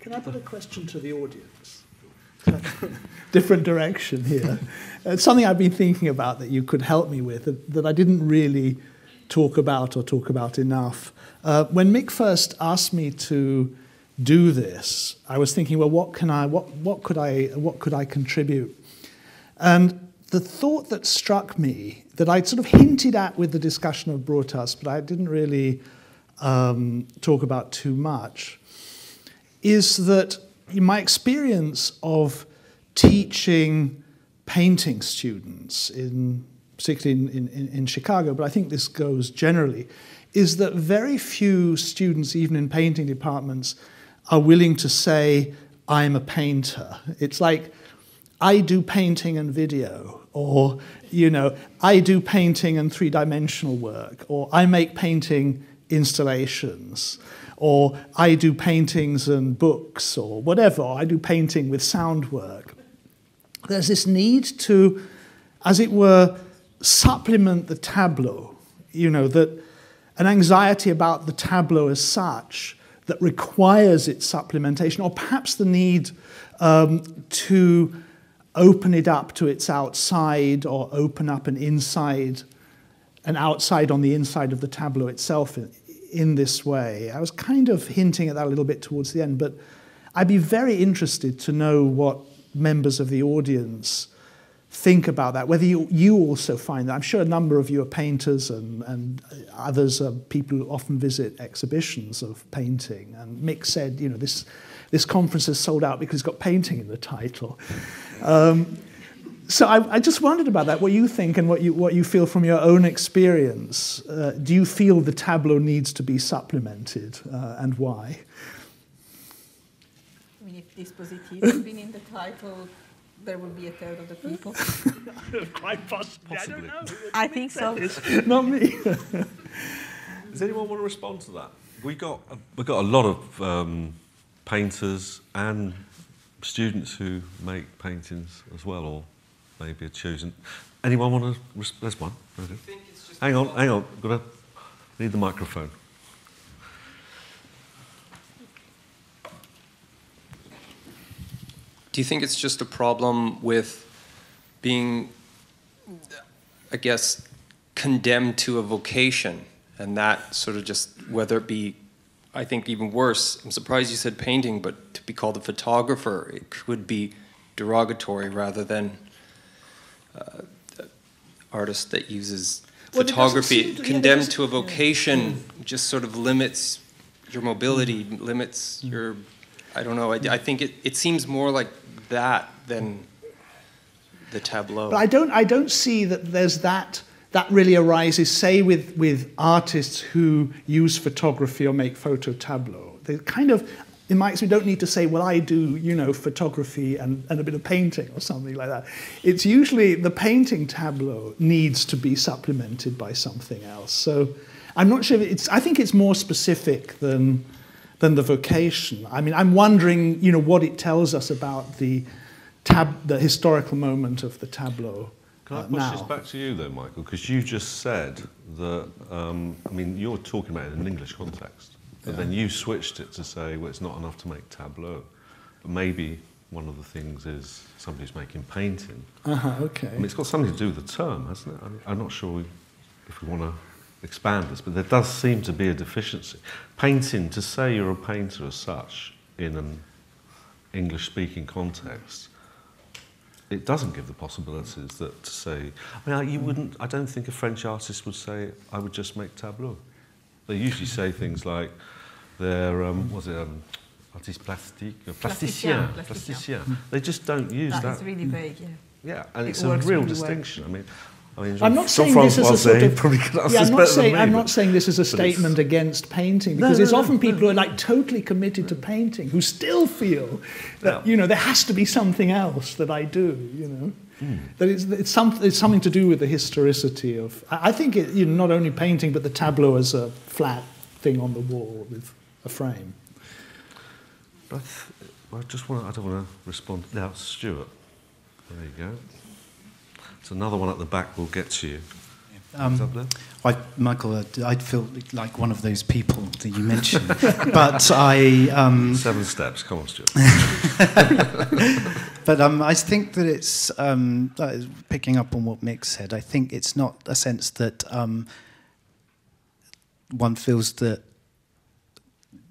Can I put a question to the audience? Different direction here. It's something I've been thinking about that you could help me with, that I didn't really talk about enough. When Mick first asked me to do this, I was thinking, well, what could I contribute? And the thought that struck me, that I'd sort of hinted at with the discussion of Brotas, but I didn't really talk about too much, is that in my experience of teaching painting students, particularly in Chicago, but I think this goes generally, is that very few students, even in painting departments, are willing to say, I'm a painter. It's like, I do painting and video, or, I do painting and three-dimensional work, or I make painting installations, or I do paintings and books, or whatever, or I do painting with sound work. There's this need to, as it were, supplement the tableau, that an anxiety about the tableau as such that requires its supplementation, or perhaps the need to open it up to its outside, or open up an outside on the inside of the tableau itself in this way. I was kind of hinting at that a little bit towards the end, but I'd be very interested to know what members of the audience think about that, whether you also find that. I'm sure a number of you are painters, and others are people who often visit exhibitions of painting. And Mick said, this conference is sold out because it's got painting in the title. So I just wondered about that, what you think and what you feel from your own experience. Do you feel the tableau needs to be supplemented, and why? I mean, if dispositif had been in the title, there would be a third of the people. Quite possibly. I don't know. I think so. Not me. Does anyone want to respond to that? We got a lot of painters and students who make paintings as well, or maybe are choosing. Anyone want to? There's one. Hang on. Need the microphone. Do you think it's just a problem with being, I guess, condemned to a vocation, and that sort of just, whether it be, I think even worse, I'm surprised you said painting, but to be called a photographer, it could be derogatory rather than artist that uses photography. Condemned to a vocation just sort of limits your mobility, limits your, I don't know, I think it seems more like that than the tableau. But I don't see that there's that really arises, say, with artists who use photography or make photo tableau. They kind of, in my experience, we don't need to say, well, I do, photography and a bit of painting or something like that. It's usually the painting tableau needs to be supplemented by something else. So I'm not sure I think it's more specific than the vocation. I mean, I'm wondering, what it tells us about the historical moment of the tableau. Can I push this back to you, though, Michael? Because you just said that, you're talking about it in an English context, but then you switched it to say, well, it's not enough to make tableau. But maybe one of the things is somebody's making painting. Okay. I mean, it's got something to do with the term, hasn't it? I'm not sure if we want to expand this, but there does seem to be a deficiency. Painting, to say you're a painter as such in an English-speaking context, it doesn't give the possibilities that to say, I don't think a French artist would say, I would just make tableau. They usually say things like, they're, artiste plastique, plasticien. They just don't use that. That's really vague, yeah. Yeah, and it's a real distinction. I mean, I'm not saying this is a sort of. I'm not saying this is a statement against painting, because it's often people who are like totally committed to painting who still feel that there has to be something else that I do. That it's something to do with the historicity of. I think not only painting but the tableau as a flat thing on the wall with a frame. But I don't want to respond now, Stuart. There you go. It's another one at the back. We'll get to you. Michael, I'd feel like one of those people that you mentioned, but I... 7 steps, come on, Stuart. But I think that it's, picking up on what Mick said, I think it's not a sense that one feels that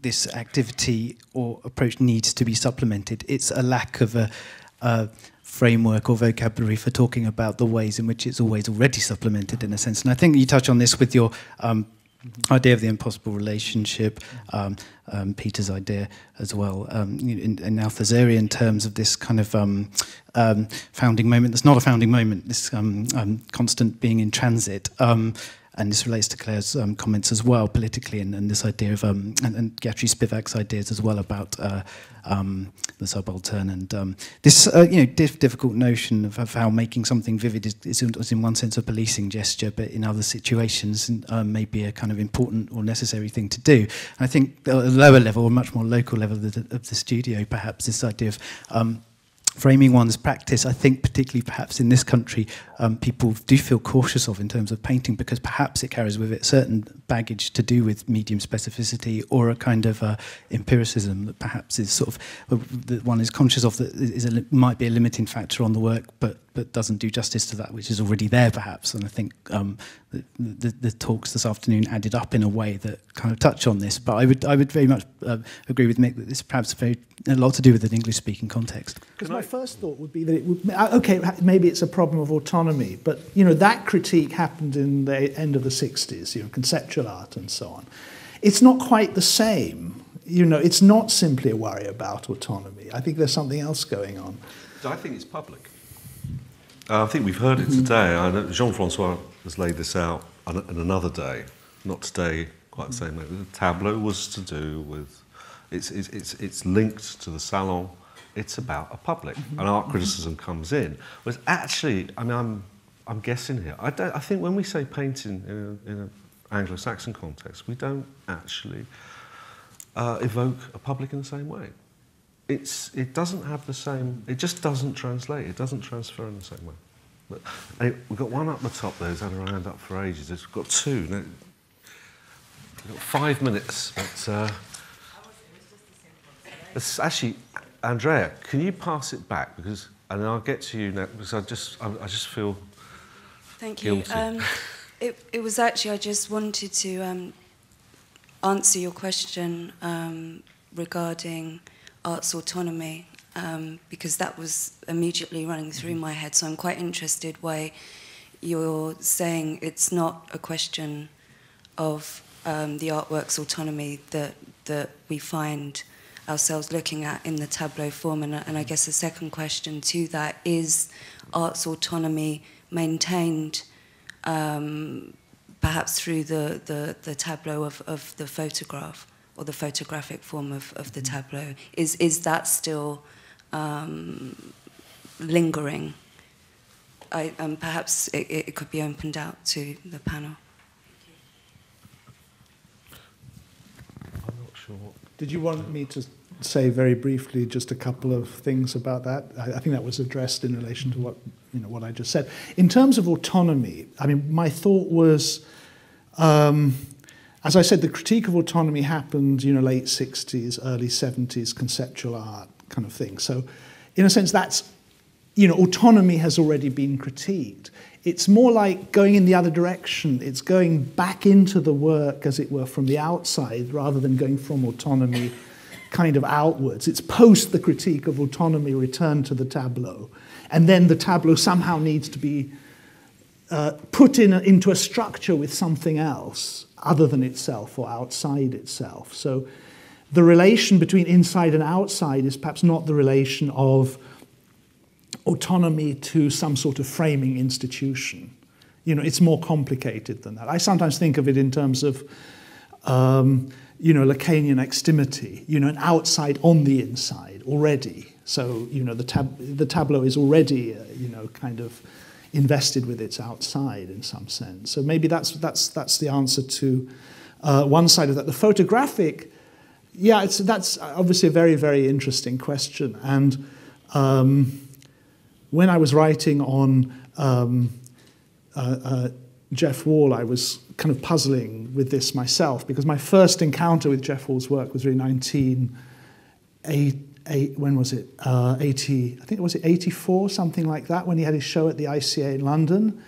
this activity or approach needs to be supplemented. It's a lack of a framework or vocabulary for talking about the ways in which it's always already supplemented in a sense. And I think you touch on this with your idea of the impossible relationship, Peter's idea as well, in Alpha's area in terms of this kind of founding moment that's not a founding moment, this constant being in transit. And this relates to Claire's comments as well, politically, and this idea of, and Gayatri Spivak's ideas as well about the subaltern, and this difficult notion of how making something vivid is in one sense a policing gesture, but in other situations may be a kind of important or necessary thing to do. And I think at a lower level, or much more local level of the studio, perhaps this idea of framing one's practice, I think particularly perhaps in this country, people do feel cautious of in terms of painting, because perhaps it carries with it certain baggage to do with medium specificity, or a kind of empiricism that perhaps is sort of, that one is conscious of, that might be a limiting factor on the work, but doesn't do justice to that which is already there perhaps. And I think the talks this afternoon added up in a way that kind of touch on this. But I would very much agree with Mick that this perhaps a lot to do with an English-speaking context. Because my first thought would be that it would, okay, maybe it's a problem of autonomy, but that critique happened in the end of the 60s, conceptual art and so on. It's not quite the same. It's not simply a worry about autonomy. I think there's something else going on. I think it's public. I think we've heard it today. I know Jean-Francois has laid this out on another day, not today quite the same way. The tableau was to do with, it's linked to the salon. It's about a public, and art criticism comes in. Whereas actually, I mean, I'm guessing here. I think when we say painting in an Anglo-Saxon context, we don't actually evoke a public in the same way. It doesn't have the same, it just doesn't translate, it doesn't transfer in the same way. But, we've got one up the top there who's had her hand up for ages. We've got 2. Now, we've got 5 minutes, but it's actually, Andrea, can you pass it back? Because, and I'll get to you now, because I just feel Thank you. guilty. It was actually, I just wanted to answer your question regarding arts autonomy, because that was immediately running through my head. So I'm quite interested why you're saying it's not a question of the artwork's autonomy that we find ourselves looking at in the tableau form. And I guess the second question to that is art's autonomy maintained perhaps through the tableau of the photograph, or the photographic form of the tableau. Is that still lingering? Perhaps it could be opened out to the panel. I'm not sure. Did you want me to say very briefly just a couple of things about that? I think that was addressed in relation to what I just said. In terms of autonomy, I mean, my thought was, as I said, the critique of autonomy happened, late 60s, early 70s, conceptual art kind of thing. So, in a sense, that's, autonomy has already been critiqued. It's more like going in the other direction. It's going back into the work, as it were, from the outside, rather than going from autonomy kind of outwards. It's post the critique of autonomy returned to the tableau. And then the tableau somehow needs to be put into a structure with something else other than itself or outside itself. So the relation between inside and outside is perhaps not the relation of autonomy to some sort of framing institution. It's more complicated than that. I sometimes think of it in terms of, Lacanian extimity, an outside on the inside already. So, the tableau is already, kind of invested with its outside in some sense. So maybe that's the answer to one side of that. The photographic, that's obviously a very, very interesting question. And when I was writing on Jeff Wall, I was kind of puzzling with this myself, because my first encounter with Jeff Wall's work was really 84, something like that, when he had his show at the ICA in London.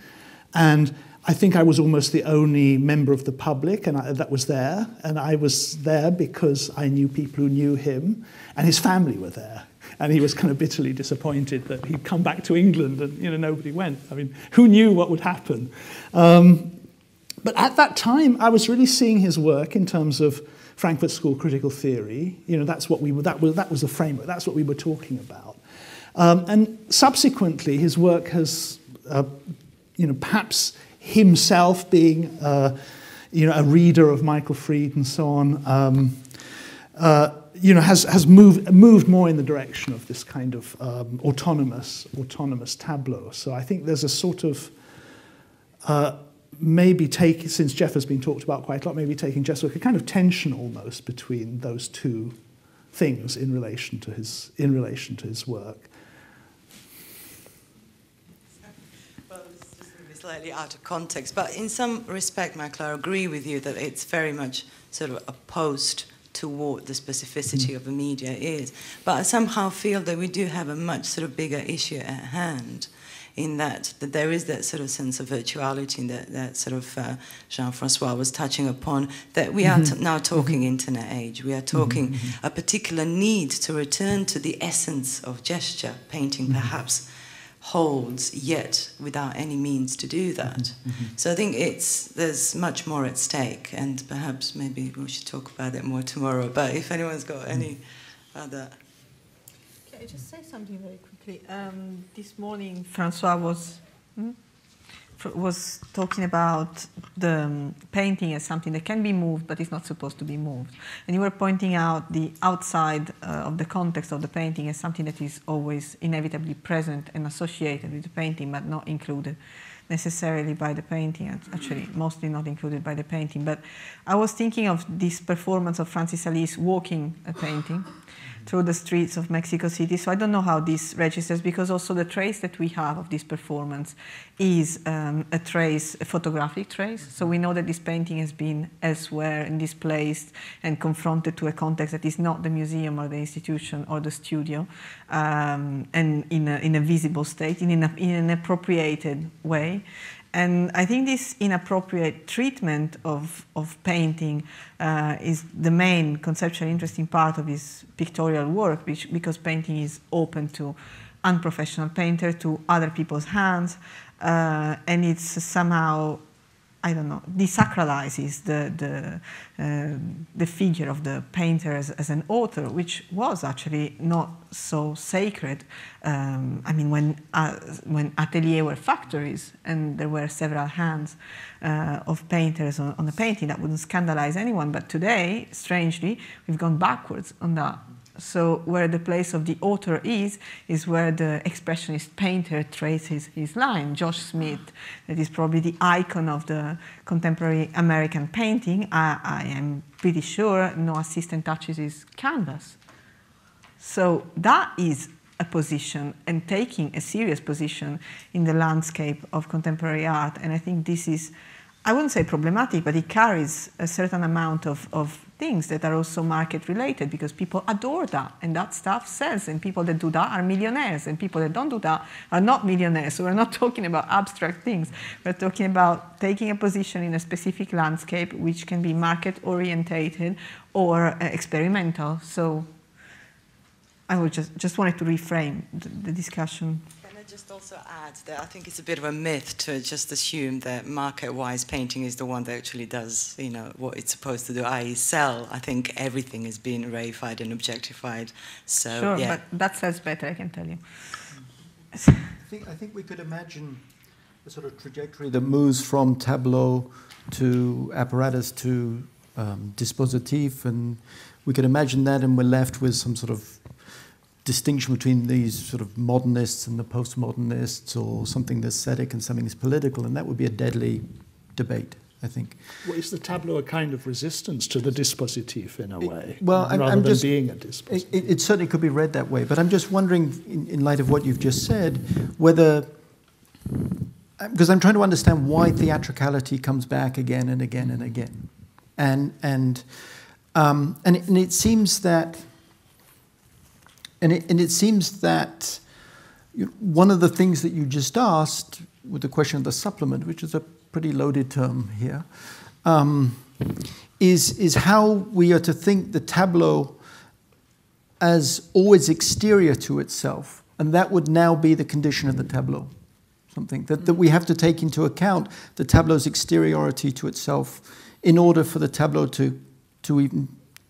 And I think I was almost the only member of the public that was there, and I was there because I knew people who knew him, and his family were there. And he was kind of bitterly disappointed that he'd come back to England and nobody went. I mean, who knew what would happen? But at that time, I was really seeing his work in terms of Frankfurt School critical theory. That's what that was the framework. That's what we were talking about. And subsequently, his work has, perhaps himself being, a reader of Michael Fried and so on, has moved more in the direction of this kind of autonomous tableau. So I think there's a sort of since Jeff has been talked about quite a lot, maybe taking Jeff's work, a kind of tension almost between those two things in relation to his work. Well, this is just going to be slightly out of context, but in some respect, Michael, I agree with you that it's very much sort of opposed to what the specificity of the media is. But I somehow feel that we do have a much sort of bigger issue at hand, in that there is that sort of sense of virtuality that sort of Jean-Francois was touching upon, that we are now talking internet age. We are talking a particular need to return to the essence of gesture. Painting perhaps holds, yet without any means to do that. So I think there's much more at stake, and perhaps maybe we should talk about it more tomorrow. But if anyone's got any other... Can I just say something very quickly? This morning, Francois was talking about the painting as something that can be moved, but is not supposed to be moved. And you were pointing out the outside of the context of the painting as something that is always inevitably present and associated with the painting, but not included necessarily by the painting, actually mostly not included by the painting. But I was thinking of this performance of Francis Alice walking a painting through the streets of Mexico City. So I don't know how this registers, because also the trace that we have of this performance is a photographic trace. So we know that this painting has been elsewhere and displaced and confronted to a context that is not the museum or the institution or the studio, and in a visible state, in an appropriated way. And I think this inappropriate treatment of painting is the main conceptually interesting part of his pictorial work, because painting is open to unprofessional painter, to other people's hands, and it's somehow, I don't know, desacralizes the figure of the painter as an author, which was actually not so sacred. I mean, when ateliers were factories and there were several hands of painters on the painting, that wouldn't scandalize anyone. But today, strangely, we've gone backwards on that. So where the place of the author is where the expressionist painter traces his line. Josh Smith, that is probably the icon of the contemporary American painting. I am pretty sure no assistant touches his canvas. So that is a position, and taking a serious position in the landscape of contemporary art. And I think this is, I wouldn't say problematic, but it carries a certain amount of things that are also market related, because people adore that, and that stuff sells, and people that do that are millionaires, and people that don't do that are not millionaires. So we're not talking about abstract things. We're talking about taking a position in a specific landscape which can be market orientated or experimental. So I would just wanted to reframe the discussion. Just also add that I think it's a bit of a myth to just assume that market-wise painting is the one that actually does, what it's supposed to do, i.e. sell. I think everything has been reified and objectified. So, sure, yeah. But that sells better, I can tell you. I think we could imagine a sort of trajectory that moves from tableau to apparatus to dispositif, and we could imagine that, and we're left with some sort of distinction between these sort of modernists and the postmodernists, or something that's aesthetic and something that's political, and that would be a deadly debate, I think. Well, is the tableau a kind of resistance to the dispositif in a way, rather than just being a dispositif? It certainly could be read that way, but I'm just wondering, in light of what you've just said, whether, because I'm trying to understand why theatricality comes back again and again and again, and it seems that, it seems that one of the things that you just asked with the question of the supplement, which is a pretty loaded term here, is how we are to think the tableau as always exterior to itself, and that would now be the condition of the tableau. Something that we have to take into account the tableau's exteriority to itself in order for the tableau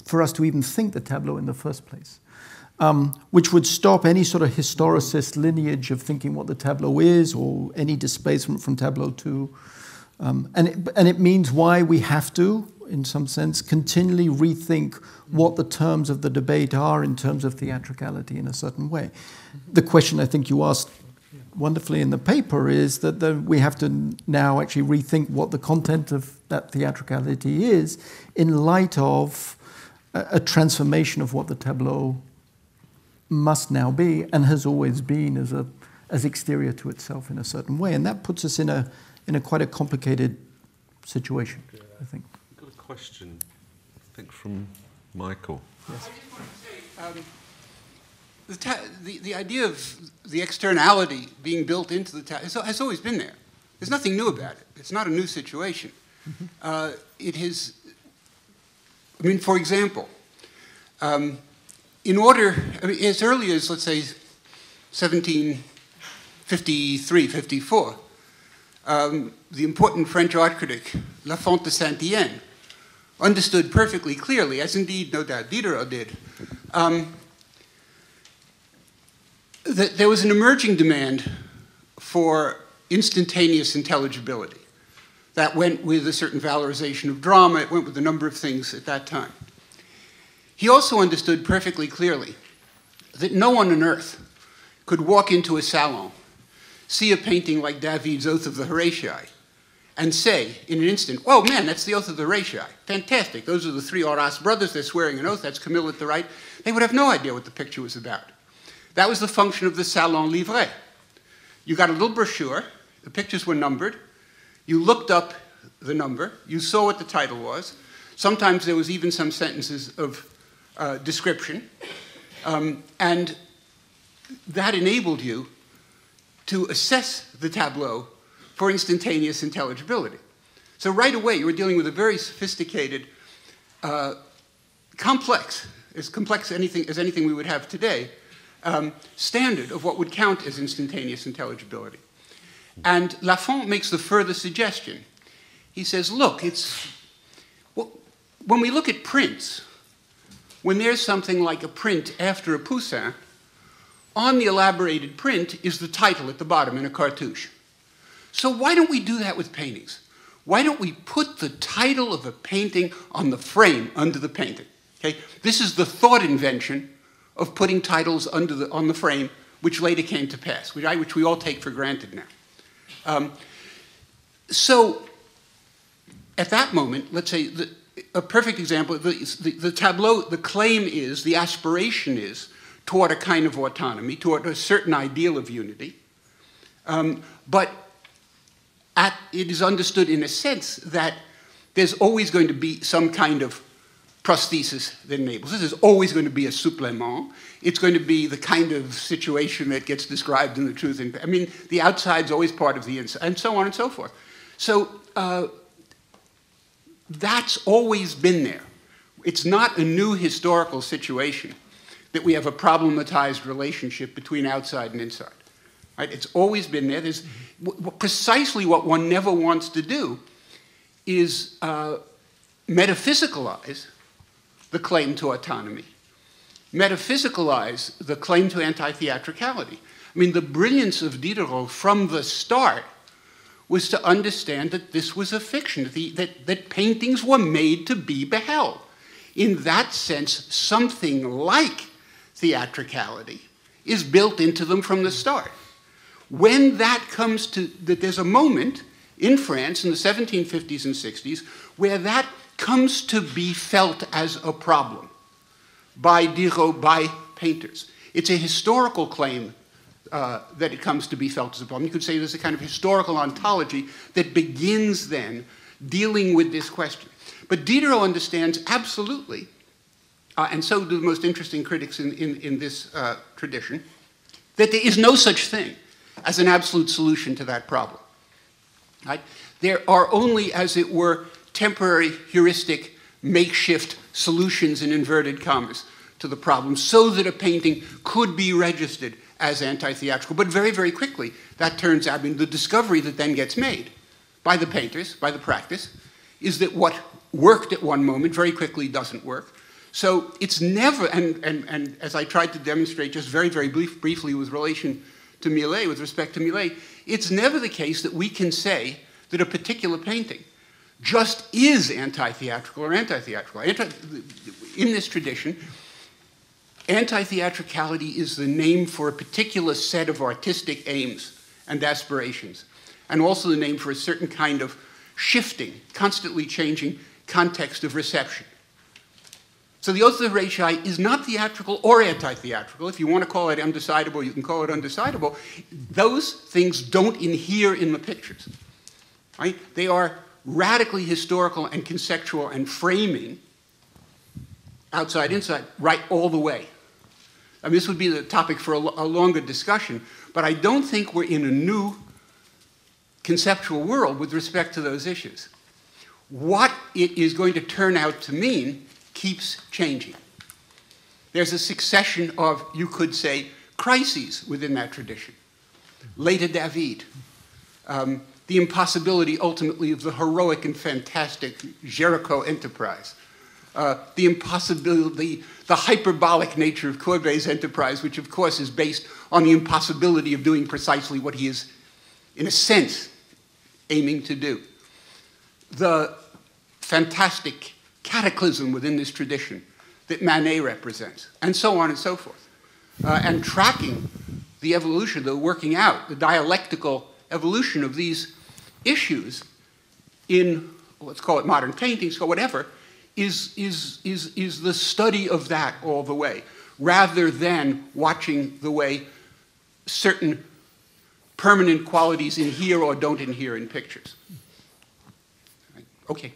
for us to even think the tableau in the first place. Which would stop any sort of historicist lineage of thinking what the tableau is or any displacement from tableau to. And it means why we have to, in some sense, continually rethink what the terms of the debate are in terms of theatricality in a certain way. The question I think you asked wonderfully in the paper is that we have to now actually rethink what the content of that theatricality is in light of a transformation of what the tableau must now be and has always been as exterior to itself in a certain way. And that puts us in a quite a complicated situation, I think. I've got a question, I think, from Michael. I Yes. just want to say, the idea of the externality being built into the tableau has always been there. There's nothing new about it. It's not a new situation. It is, I mean, for example, in order, I mean, as early as, let's say, 1753, 54, the important French art critic, La Fontaine de Saint-Étienne, understood perfectly clearly, as indeed no doubt Diderot did, that there was an emerging demand for instantaneous intelligibility. That went with a certain valorization of drama, it went with a number of things at that time. He also understood perfectly clearly that no one on earth could walk into a salon, see a painting like David's Oath of the Horatii, and say in an instant, oh man, that's the Oath of the Horatii. Fantastic, those are the three Horace brothers, they're swearing an oath, that's Camille at the right. They would have no idea what the picture was about. That was the function of the salon livre. You got a little brochure, the pictures were numbered, you looked up the number, you saw what the title was. Sometimes there was even some sentences of description, and that enabled you to assess the tableau for instantaneous intelligibility. So right away, you were dealing with a very sophisticated, complex as anything we would have today, standard of what would count as instantaneous intelligibility. And Lafont makes the further suggestion. He says, look, when we look at prints, when there's something like a print after a Poussin, on the elaborated print is the title at the bottom in a cartouche. So why don't we do that with paintings? Why don't we put the title of a painting on the frame under the painting? Okay? This is the thought invention of putting titles on the frame, which later came to pass, which we all take for granted now. So at that moment, let's say, a perfect example, the tableau, the claim is, the aspiration is, toward a kind of autonomy, toward a certain ideal of unity. But it is understood in a sense that there's always going to be some kind of prosthesis that enables this. There's always going to be a supplément. It's going to be the kind of situation that gets described in the truth. I mean, the outside's always part of the inside, and so on and so forth. So that's always been there. It's not a new historical situation that we have a problematized relationship between outside and inside. Right? It's always been there. There's precisely what one never wants to do is metaphysicalize the claim to autonomy, metaphysicalize the claim to anti-theatricality. I mean, the brilliance of Diderot from the start was to understand that this was a fiction, that paintings were made to be beheld. In that sense, something like theatricality is built into them from the start. When that comes to, that there's a moment in France in the 1750s and 60s where that comes to be felt as a problem by Diderot, by painters. It's a historical claim that it comes to be felt as a problem. You could say there's a kind of historical ontology that begins then dealing with this question. But Diderot understands absolutely, and so do the most interesting critics in this tradition, that there is no such thing as an absolute solution to that problem. Right? There are only, as it were, temporary, heuristic, makeshift solutions in inverted commas to the problem so that a painting could be registered as anti-theatrical. But very, very quickly, that turns out, I mean, the discovery that then gets made by the painters, by the practice, is that what worked at one moment very quickly doesn't work. So it's never, and as I tried to demonstrate just very, very briefly with relation to Millet, with respect to Millet, it's never the case that we can say that a particular painting just is anti-theatrical or anti-theatrical. In this tradition, anti-theatricality is the name for a particular set of artistic aims and aspirations, and also the name for a certain kind of shifting, constantly changing context of reception. So the Oath of Horatii is not theatrical or anti-theatrical. If you want to call it undecidable, you can call it undecidable. Those things don't inhere in the pictures. Right? They are radically historical and conceptual and framing, outside, inside, right all the way. I mean, this would be the topic for a longer discussion, but I don't think we're in a new conceptual world with respect to those issues. What it is going to turn out to mean keeps changing. There's a succession of, you could say, crises within that tradition. Later David, the impossibility ultimately of the heroic and fantastic Jericho enterprise, the impossibility, the hyperbolic nature of Courbet's enterprise, which of course is based on the impossibility of doing precisely what he is, in a sense, aiming to do. The fantastic cataclysm within this tradition that Manet represents, and so on and so forth. And tracking the evolution, the working out, the dialectical evolution of these issues in, let's call it modern paintings or whatever, is the study of that all the way, rather than watching the way certain permanent qualities inhere or don't inhere in pictures. Okay.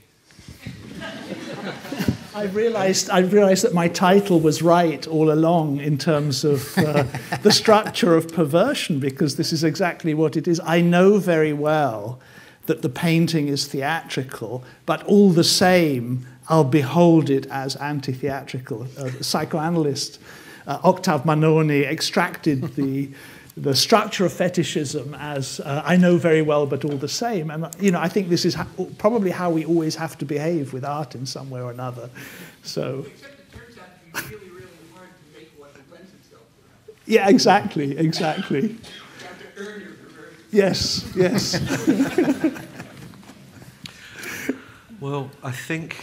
I've realized that my title was right all along in terms of the structure of perversion, because this is exactly what it is. I know very well that the painting is theatrical, but all the same, I'll behold it as anti-theatrical. Psychoanalyst Octave Manoni extracted the structure of fetishism as I know very well, but all the same. And I think this is probably how we always have to behave with art in some way or another. So. Except it turns out to be really, really hard to make what it lends itself to. Yeah, exactly. You have to earn your perversion. Yes, yes. Well, I think,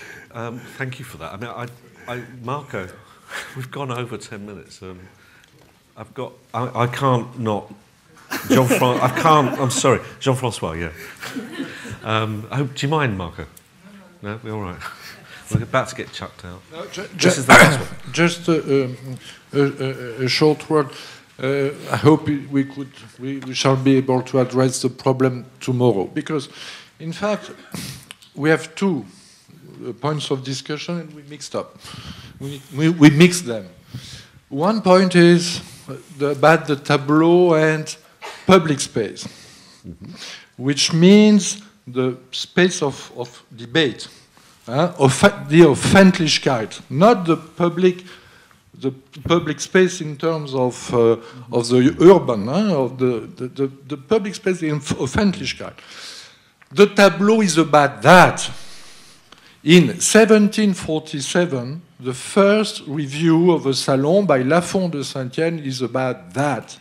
thank you for that. I mean, Marco, we've gone over 10 minutes. I can't not, I'm sorry, Jean-Francois, yeah. Do you mind, Marco? No, we're all right. We're about to get chucked out. No, this is the last one. Just a short word. I hope we shall be able to address the problem tomorrow, because, in fact, we have two points of discussion and we mixed up. We mixed them. One point is about the tableau and public space, which means the space of debate, the Öffentlichkeit, not the public space in terms of the urban, of the public space in Öffentlichkeit. The tableau is about that. In 1747, the first review of a salon by Lafont de Saint-Yenne is about that,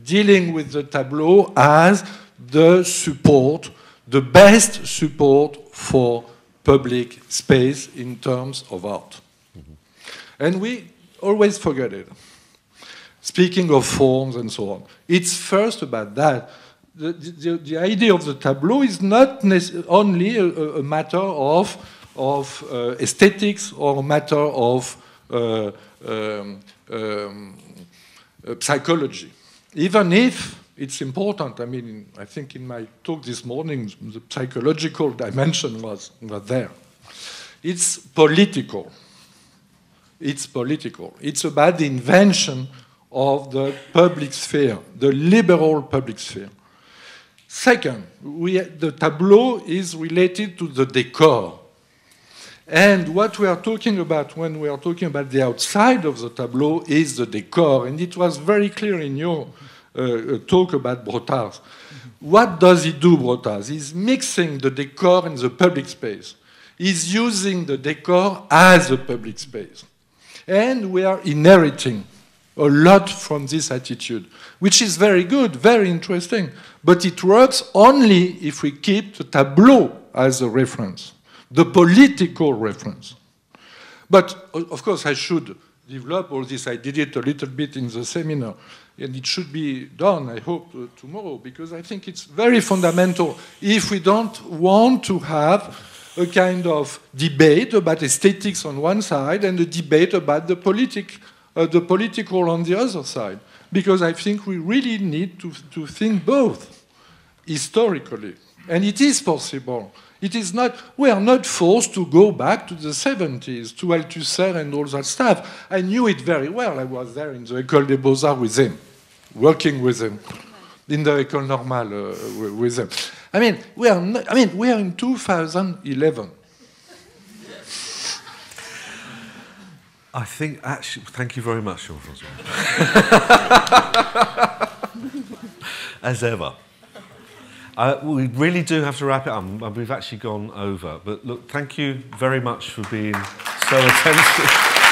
dealing with the tableau as the support, the best support for public space in terms of art. And we always forget it. Speaking of forms and so on, it's first about that. The idea of the tableau is not only a matter of aesthetics or a matter of psychology. even if it's important. I mean, I think in my talk this morning, the psychological dimension was there. It's political. It's political. It's about the invention of the public sphere, the liberal public sphere. Second, the tableau is related to the decor. And what we are talking about when we are talking about the outside of the tableau is the decor. And it was very clear in your talk about Brotars. What does he do, Brotars? He's mixing the decor and the public space. He's using the decor as a public space. And we are inheriting a lot from this attitude, which is very good, very interesting. But it works only if we keep the tableau as a reference, the political reference. But, of course, I should develop all this. I did it a little bit in the seminar, and it should be done, I hope, tomorrow, because I think it's very fundamental if we don't want to have a kind of debate about aesthetics on one side and a debate about the political on the other side. Because I think we really need to think both historically. And it is possible. It is not, we are not forced to go back to the 70s, to Althusser and all that stuff. I knew it very well. I was there in the École des Beaux-Arts with him, working with him, in the École Normale with him. I mean, we are in 2011. I think, actually, thank you very much, Jean-François. As ever. We really do have to wrap it up. We've actually gone over. But look, thank you very much for being so attentive.